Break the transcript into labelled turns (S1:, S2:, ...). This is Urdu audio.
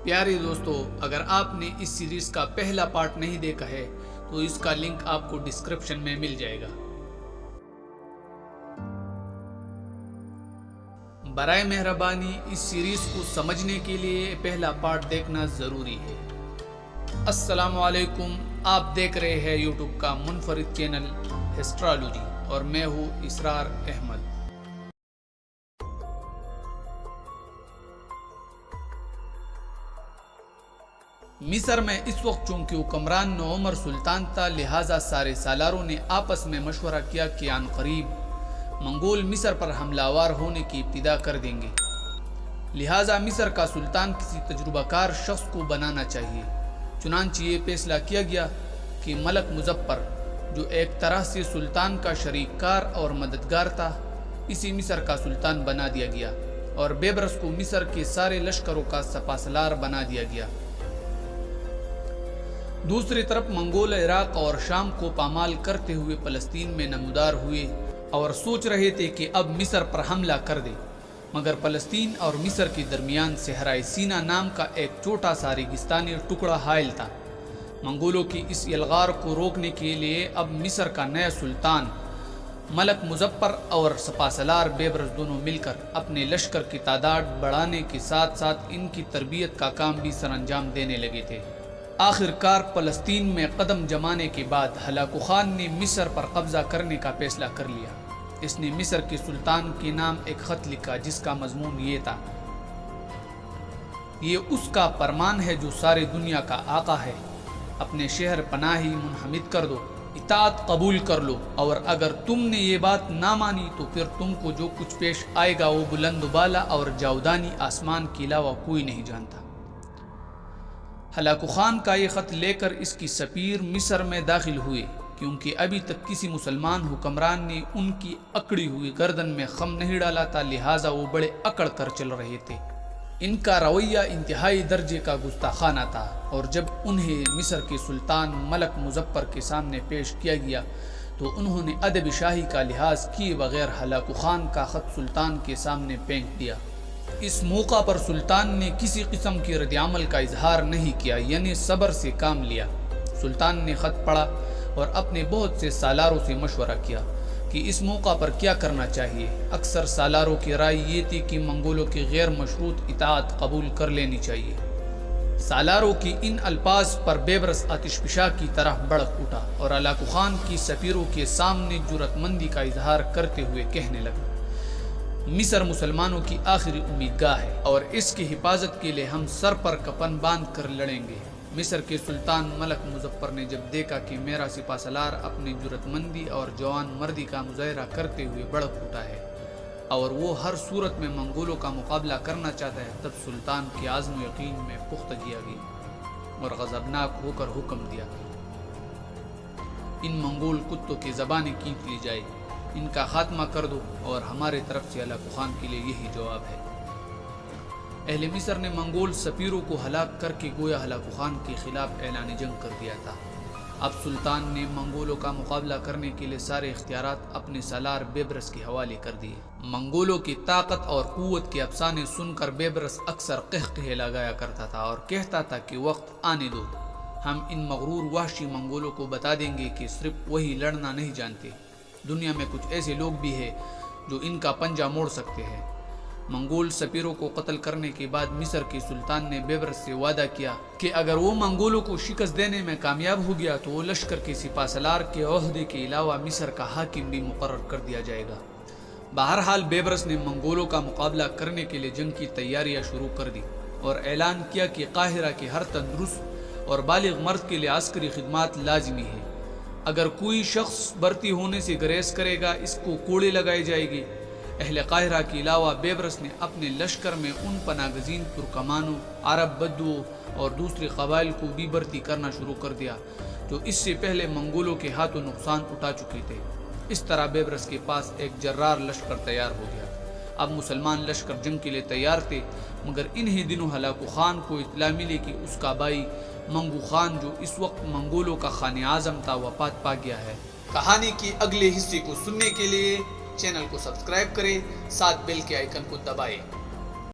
S1: پیارے دوستو، اگر آپ نے اس سیریز کا پہلا پارٹ نہیں دیکھا ہے تو اس کا لنک آپ کو ڈسکرپشن میں مل جائے گا۔ برائے مہربانی اس سیریز کو سمجھنے کے لیے پہلا پارٹ دیکھنا ضروری ہے۔ السلام علیکم، آپ دیکھ رہے ہیں یوٹیوب کا منفرد چینل ہسٹرالوجی اور میں ہوں اسرار احمد۔ مصر میں اس وقت چونکہ حکمران نوعمر سلطان تھا، لہٰذا سارے سالاروں نے آپس میں مشورہ کیا کہ عن قریب منگول مصر پر حملہ آور ہونے کی ابتدا کر دیں گے، لہٰذا مصر کا سلطان کسی تجربہ کار شخص کو بنانا چاہیے۔ چنانچہ یہ فیصلہ کیا گیا کہ ملک مظفر، جو ایک طرح سے سلطان کا شریک کار اور مددگار تھا، اسی مصر کا سلطان بنا دیا گیا اور بیبرس کو مصر کے سارے لشکروں کا سپاسالار بنا دیا گیا۔ دوسری طرف منگول عراق اور شام کو پامال کرتے ہوئے فلسطین میں نمودار ہوئے اور سوچ رہے تھے کہ اب مصر پر حملہ کر دے، مگر فلسطین اور مصر کے درمیان صحرائے سینا نام کا ایک چھوٹا سا ریگستانی ٹکڑا حائل تھا۔ منگولوں کی اس الغار کو روکنے کے لیے اب مصر کا نیا سلطان ملک مظفر اور سپاسالار بیبرس دونوں مل کر اپنے لشکر کی تعداد بڑھانے کے ساتھ ساتھ ان کی تربیت کا کام بھی سر انجام دینے لگے تھے۔ آخر کار فلسطین میں قدم جمانے کے بعد ہلاکو خان نے مصر پر قبضہ کرنے کا فیصلہ کر لیا۔ اس نے مصر کے سلطان کے نام ایک خط لکھا جس کا مضمون یہ تھا: یہ اس کا فرمان ہے جو سارے دنیا کا آقا ہے، اپنے شہر پناہی منحمد کر دو، اطاعت قبول کر لو، اور اگر تم نے یہ بات نہ مانی تو پھر تم کو جو کچھ پیش آئے گا وہ بلند و بالا اور جاودانی آسمان کے علاوہ کوئی نہیں جانتا۔ ہلاکو خان کا یہ خط لے کر اس کی سفیر مصر میں داخل ہوئے، کیونکہ ابھی تک کسی مسلمان حکمران نے ان کی اکڑی ہوئی گردن میں خم نہیں ڈالا تھا، لہٰذا وہ بڑے اکڑ کر چل رہے تھے۔ ان کا رویہ انتہائی درجے کا گستاخانہ تھا، اور جب انہیں مصر کے سلطان ملک مظفر کے سامنے پیش کیا گیا تو انہوں نے ادب شاہی کا لحاظ کیے بغیر ہلاکو خان کا خط سلطان کے سامنے پھینک دیا۔ اس موقع پر سلطان نے کسی قسم کی رد عمل کا اظہار نہیں کیا، یعنی صبر سے کام لیا۔ سلطان نے خط پڑھا اور اپنے بہت سے سالاروں سے مشورہ کیا کہ اس موقع پر کیا کرنا چاہیے۔ اکثر سالاروں کی رائے یہ تھی کہ منگولوں کی غیر مشروط اطاعت قبول کر لینی چاہیے۔ سالاروں کی ان الفاظ پر بیبرس آتش فشاں کی طرح بڑک اٹھا اور ہلاکو خان کی سفیروں کے سامنے جرأت مندی کا اظہار کرتے ہوئے کہنے لگا: مصر مسلمانوں کی آخری امیدگاہ ہے اور اس کی حفاظت کے لیے ہم سر پر کفن باندھ کر لڑیں گے۔ مصر کے سلطان ملک مظفر نے جب دیکھا کہ میرا سپاسالار اپنی جرأت مندی اور جوان مردی کا مظاہرہ کرتے ہوئے بڑک اٹھا ہے اور وہ ہر صورت میں منگولوں کا مقابلہ کرنا چاہتا ہے، تب سلطان کے عزم و یقین میں پختگی آ گئی اور غضبناک ہو کر حکم دیا: ان منگول کتوں کی زبانیں کھینچ لی جائے، ان کا خاتمہ کر دو، اور ہمارے طرف سے ہلاکو خان کے لیے یہی جواب ہے۔ اہل مصر نے منگول سفیروں کو ہلاک کر کے گویا ہلاکو خان کے خلاف اعلان جنگ کر دیا تھا۔ اب سلطان نے منگولوں کا مقابلہ کرنے کے لیے سارے اختیارات اپنے سالار بیبرس کے حوالے کر دیے۔ منگولوں کی طاقت اور قوت کے افسانے سن کر بیبرس اکثر قہقہے لگایا کرتا تھا اور کہتا تھا کہ وقت آنے دو، ہم ان مغرور وحشی منگولوں کو بتا دیں گے کہ صرف وہی لڑنا نہیں جانتے، دنیا میں کچھ ایسے لوگ بھی ہیں جو ان کا پنجہ موڑ سکتے ہیں۔ منگول سفیروں کو قتل کرنے کے بعد مصر کے سلطان نے بیبرس سے وعدہ کیا کہ اگر وہ منگولوں کو شکست دینے میں کامیاب ہو گیا تو وہ لشکر کے سپاسالار کے عہدے کے علاوہ مصر کا حاکم بھی مقرر کر دیا جائے گا۔ بہرحال بیبرس نے منگولوں کا مقابلہ کرنے کے لیے جنگ کی تیاریاں شروع کر دی اور اعلان کیا کہ قاہرہ کے ہر تندرست اور بالغ مرد کے لیے عسکری خدمات لازمی ہے۔ اگر کوئی شخص بھرتی ہونے سے گریز کرے گا اس کو کوڑے لگائی جائے گی۔ اہل قاہرہ کے علاوہ بیبرس نے اپنے لشکر میں ان پناہ گزین ترکمانوں، عرب بدوؤں اور دوسرے قبائل کو بھی بھرتی کرنا شروع کر دیا جو اس سے پہلے منگولوں کے ہاتھوں نقصان اٹھا چکے تھے۔ اس طرح بیبرس کے پاس ایک جرار لشکر تیار ہو گیا۔ اب مسلمان لشکر جنگ کے لیے تیار تھے، مگر انہی دنوں ہلاکو خان کو اطلاع ملی کہ اس کا بھائی منگو خان، جو اس وقت منگولوں کا خان اعظم تھا، وفات پا گیا ہے۔ کہانی کی اگلے حصے کو سننے کے لیے چینل کو سبسکرائب کریں، ساتھ بیل کے آئیکن کو دبائیں۔